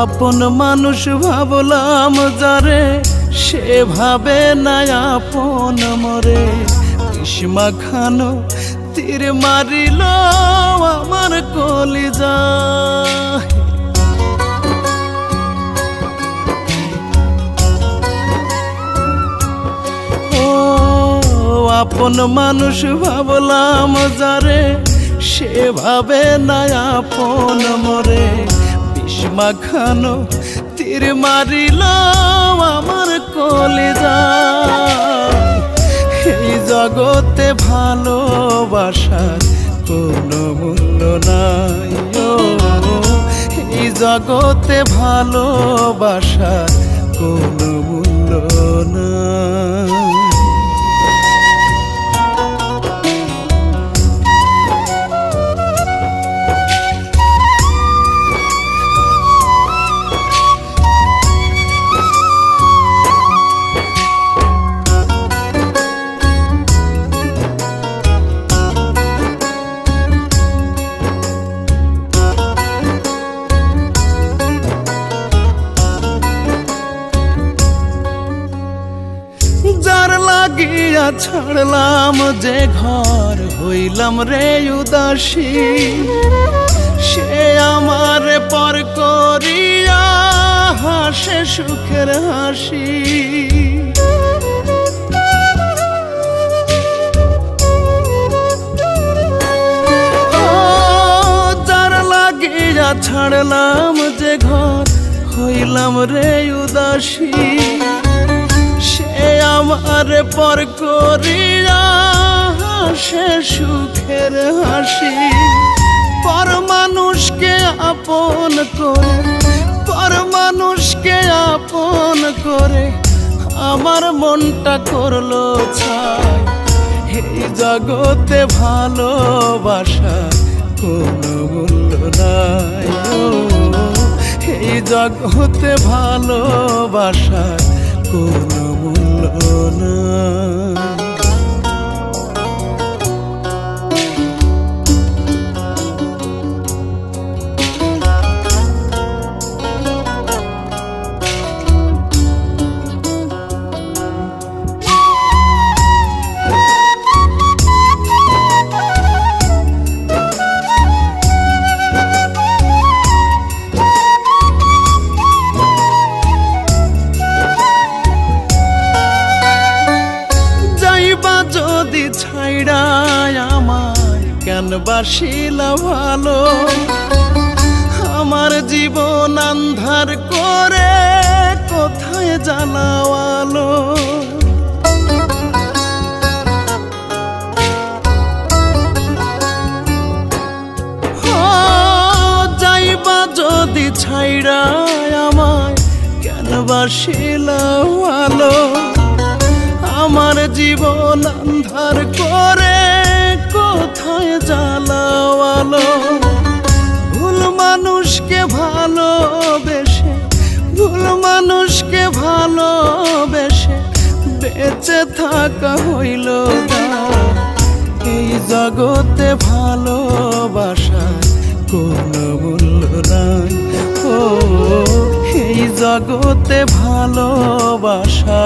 আপন মানুষ ভাবলাম যারে, সে ভাবে না আপন মরে। বিষ্মা খানো তীর মারিল আমার কলিজা। ও আপন মানুষ ভাবলাম যারে, সে ভাবে না আপন মরে। বিষ্মা খানো তীর মারিল আমার কলিজা। এই জগতে ভালোবাসার কোনো মূল্য নাই। ও এই জগতে ভালোবাসার কোনো মূল্য নাই। যার লাগিয়া ছাড়লাম যে ঘর, হইলাম রে উদাসী। সে আমার পর করিয়া হাসে সুখের হাসি। যার লাগিয়া ছাড়লাম যে ঘর, হইলাম রে উদাসী। সে আমার পর করিয়া হাসে সুখের হাসি। পর মানুষকে আপন করে, পর মানুষকে আপন করে আমার মনটা করলো ছাই। এই জগতে ভালোবাসা কোনো মূল্য নাই। এই জগতে ভালোবাসা কোনো মূল্য নাই। যদি ছাইড়ায় আমায় কেন বাসিলা ভালো, আমার জীবন আন্ধার করে কোথায় জ্বালাওয়ালো। যাইবা যদি ছাইড়ায় আমায় কেন বাসিলা ভালো, আমার জীবন আন্ধার করে কোথায় জ্বালাওয়ালো। ভুল মানুষকে ভালোবেসে, ভুল মানুষকে ভালোবেসে বেঁচে থাকা হইল দায়। এই জগতে ভালোবাসার কোনো মূল্য নাই। ও এই জগতে ভালোবাসা